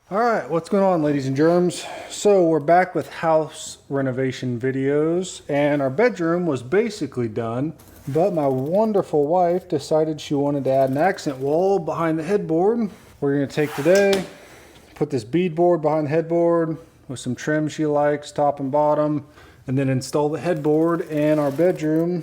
All right, what's going on, ladies and germs? So we're back with house renovation videos, and our bedroom was basically done, but my wonderful wife decided she wanted to add an accent wall behind the headboard. We're gonna take today, put this beadboard behind the headboard with some trim she likes, top and bottom, and then install the headboard in our bedroom.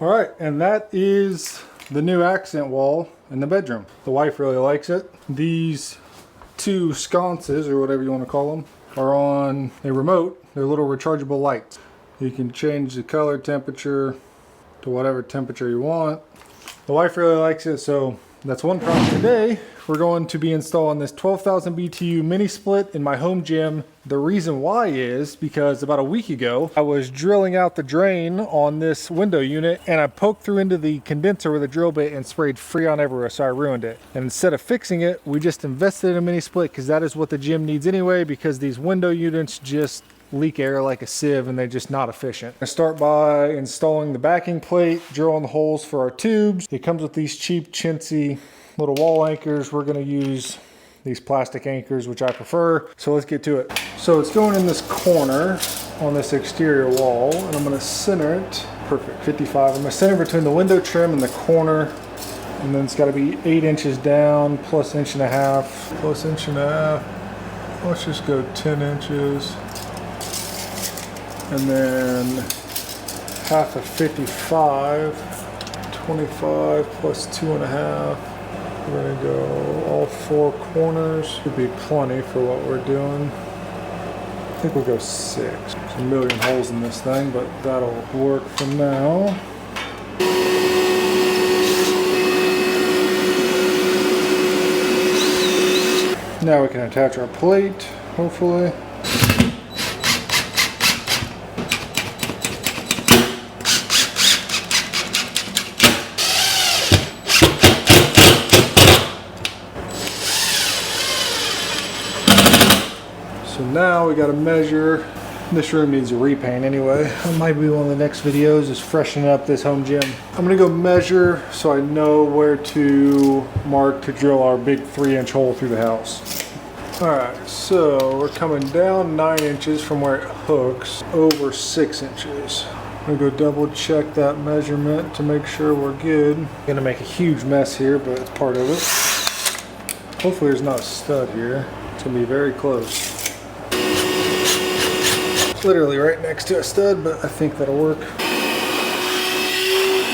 All right, and that is the new accent wall in the bedroom. The wife really likes it. These two sconces, or whatever you want to call them, are on a remote. They're little rechargeable lights. You can change the color temperature to whatever temperature you want. The wife really likes it, so that's one problem. Today, we're going to be installing this 12,000 BTU mini split in my home gym. The reason why is because about a week ago, I was drilling out the drain on this window unit and I poked through into the condenser with a drill bit and sprayed Freon everywhere, so I ruined it. And instead of fixing it, we just invested in a mini split because that is what the gym needs anyway, because these window units just leak air like a sieve and they're just not efficient. I start by installing the backing plate, drilling the holes for our tubes. It comes with these cheap chintzy little wall anchors. We're going to use these plastic anchors, which I prefer. So let's get to it. So it's going in this corner on this exterior wall, and I'm going to center it. Perfect, 55. I'm going to center between the window trim and the corner, and then it's got to be 8 inches down plus 1.5 inches, plus 1.5 inches. Let's just go 10 inches. And then half of 55, 25 plus 2.5. We're gonna go all 4 corners. Should be plenty for what we're doing. I think we'll go 6. There's a million holes in this thing, but that'll work for now. Now we can attach our plate, hopefully. we got to measure. This room needs a repaint anyway. That might be one of the next videos, is freshening up this home gym. I'm gonna go measure so I know where to mark to drill our big 3-inch hole through the house. All right, so we're coming down 9 inches from where it hooks, over 6 inches. I'm gonna go double check that measurement to make sure we're good. I'm gonna make a huge mess here, but it's part of it. Hopefully there's not a stud here. It's gonna be very close. It's literally right next to a stud, but I think that'll work.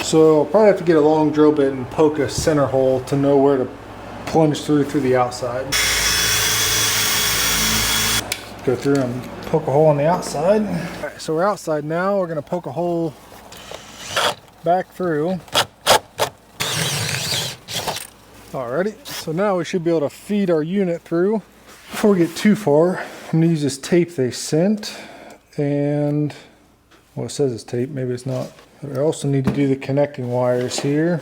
So I'll probably have to get a long drill bit and poke a center hole to know where to plunge through the outside. Go through and poke a hole on the outside. All right, so we're outside now. We're gonna poke a hole back through. Alrighty, so now we should be able to feed our unit through. Before we get too far, I'm gonna use this tape they sent. And, well, it says it's tape, maybe it's not. But I also need to do the connecting wires here.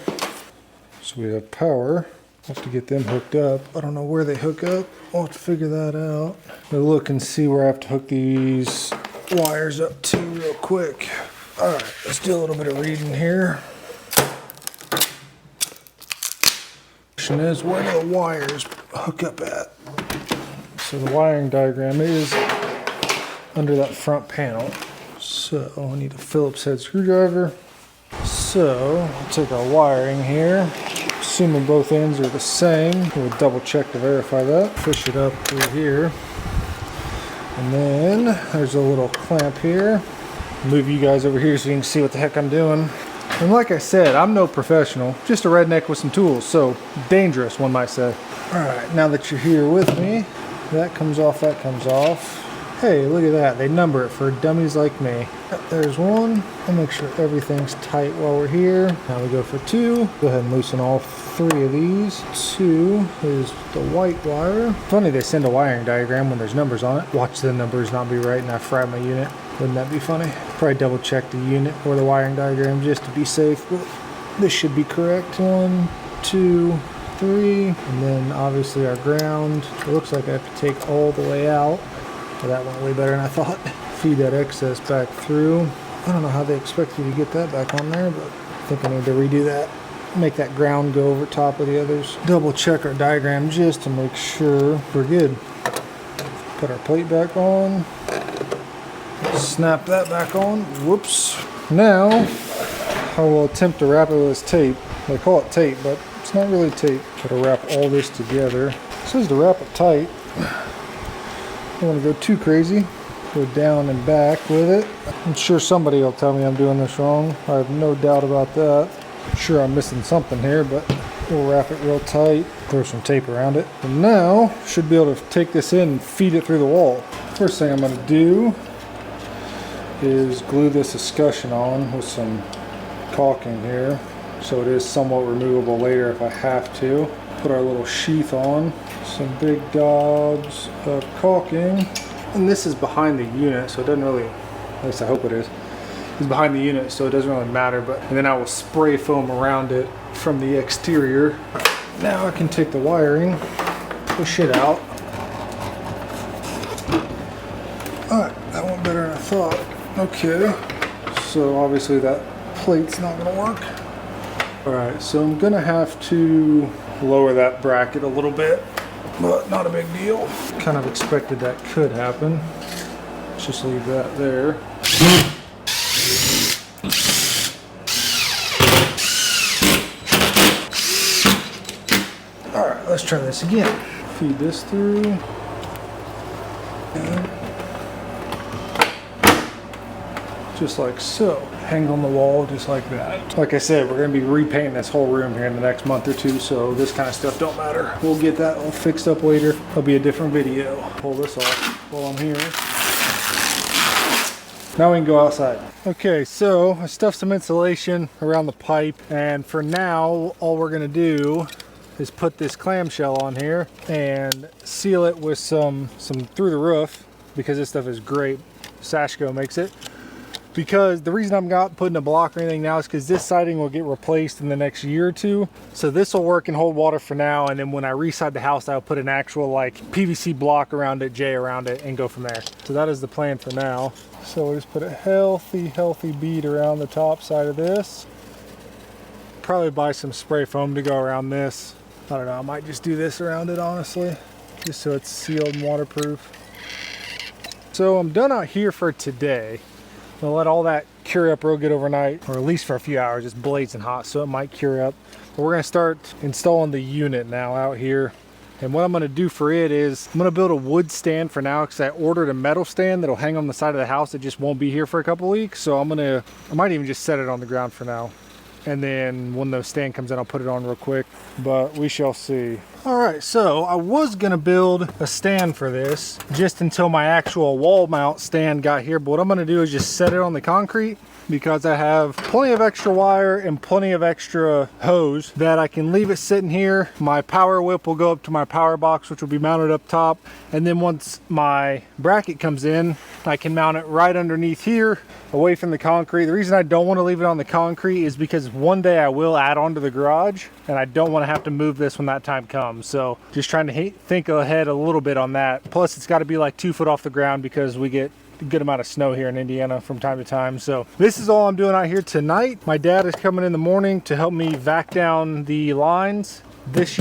So we have power. We'll have to get them hooked up. I don't know where they hook up. I'll have to figure that out. But look and see where I have to hook these wires up to real quick. All right, let's do a little bit of reading here. Question is, where do the wires hook up at? So the wiring diagram is under that front panel. So I need a Phillips head screwdriver. So I'll take our wiring here, assuming both ends are the same. We'll double check to verify that. Push it up through here. And then there's a little clamp here. Move you guys over here so you can see what the heck I'm doing. And like I said, I'm no professional, just a redneck with some tools, so dangerous, one might say. All right, now that you're here with me, that comes off, that comes off. Hey, look at that. They number it for dummies like me. There's one. I'll make sure everything's tight while we're here. Now we go for 2. Go ahead and loosen all 3 of these. 2 is the white wire. Funny they send a wiring diagram when there's numbers on it. Watch the numbers not be right and I fry my unit. Wouldn't that be funny? Probably double check the unit or the wiring diagram just to be safe, but this should be correct. 1, 2, 3. And then obviously our ground. It looks like I have to take all the way out. That went way better than I thought. Feed that excess back through. I don't know how they expect you to get that back on there, but I think I need to redo that. Make that ground go over top of the others. Double check our diagram just to make sure we're good. Put our plate back on. Snap that back on. Whoops. Now, I will attempt to wrap it with this tape. They call it tape, but it's not really tape. Gotta wrap all this together. It says to wrap it tight. Don't want to go too crazy. Go down and back with it. I'm sure somebody will tell me I'm doing this wrong. I have no doubt about that. I'm sure I'm missing something here, but we'll wrap it real tight. Throw some tape around it. And now, should be able to take this in and feed it through the wall. First thing I'm going to do is glue this escutcheon on with some caulking here. So it is somewhat removable later if I have to. Put our little sheath on. Some big gobs of caulking, and this is behind the unit, so it doesn't really, at least I hope it is. It's behind the unit, so it doesn't really matter, but and then I will spray foam around it from the exterior. Now I can take the wiring, push it out. Alright, that went better than I thought. Okay, so obviously that plate's not going to work. Alright, so I'm going to have to lower that bracket a little bit. But not a big deal. Kind of expected that could happen. Let's just leave that there. Alright, let's try this again. Feed this through. And just like so. Hang on the wall just like that. Like I said, we're going to be repainting this whole room here in the next month or 2, so this kind of stuff don't matter. We'll get that all fixed up later. It'll be a different video. Pull this off while I'm here. Now we can go outside. Okay, so I stuffed some insulation around the pipe, and for now, all we're going to do is put this clamshell on here and seal it with some through the roof, because this stuff is great. Sashco makes it. because the reason I'm not putting a block or anything now is because this siding will get replaced in the next year or two. So this will work and hold water for now, and then when I reside the house, I'll put an actual like PVC block around it, J around it, and go from there. So that is the plan for now. So we'll just put a healthy bead around the top side of this. Probably buy some spray foam to go around this. I don't know, I might just do this around it honestly, just so it's sealed and waterproof. So I'm done out here for today. I'm gonna let all that cure up real good overnight, or at least for a few hours. It's blazing hot, so it might cure up. But we're gonna start installing the unit now out here. And what I'm gonna do for it is, I'm gonna build a wood stand for now, because I ordered a metal stand that'll hang on the side of the house. It just won't be here for a couple weeks. So I might even just set it on the ground for now. And then when the stand comes in, I'll put it on real quick, but we shall see. All right, so I was gonna build a stand for this just until my actual wall mount stand got here, but what I'm gonna do is just set it on the concrete, because I have plenty of extra wire and plenty of extra hose that I can leave it sitting here. My power whip will go up to my power box, which will be mounted up top. And then once my bracket comes in, I can mount it right underneath here, away from the concrete. The reason I don't want to leave it on the concrete is because one day I will add on to the garage, and I don't want to have to move this when that time comes. So just trying to think ahead a little bit on that. Plus it's got to be like 2 foot off the ground, because we get a good amount of snow here in Indiana from time to time. So this is all I'm doing out here tonight. My dad is coming in the morning to help me vac down the lines. This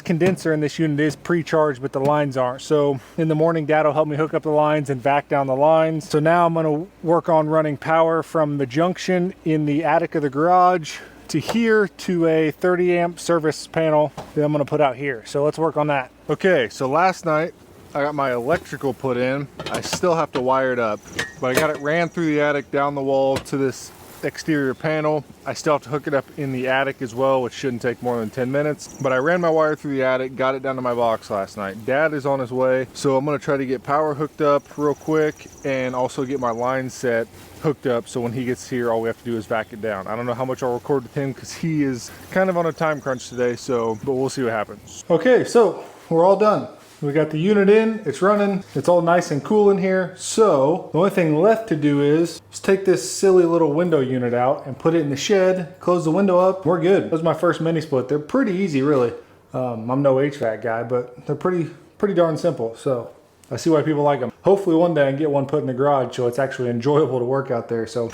condenser in this unit is pre-charged, but the lines aren't. So in the morning, Dad will help me hook up the lines and vac down the lines. So now I'm gonna work on running power from the junction in the attic of the garage to here to a 30 amp service panel that I'm gonna put out here. So let's work on that. Okay, so last night I got my electrical put in. I still have to wire it up, but I got it ran through the attic, down the wall to this exterior panel. I still have to hook it up in the attic as well, which shouldn't take more than 10 minutes. But I ran my wire through the attic, got it down to my box last night. Dad is on his way, so I'm gonna try to get power hooked up real quick and also get my line set hooked up, so when he gets here, all we have to do is vac it down. I don't know how much I'll record with him because he is kind of on a time crunch today, but we'll see what happens. Okay, so we're all done. We got the unit in, it's running, it's all nice and cool in here. So the only thing left to do is just take this silly little window unit out and put it in the shed, close the window up, we're good. That was my first mini split. They're pretty easy, really. I'm no HVAC guy, but they're pretty darn simple. So I see why people like them. Hopefully one day I can get one put in the garage so it's actually enjoyable to work out there. So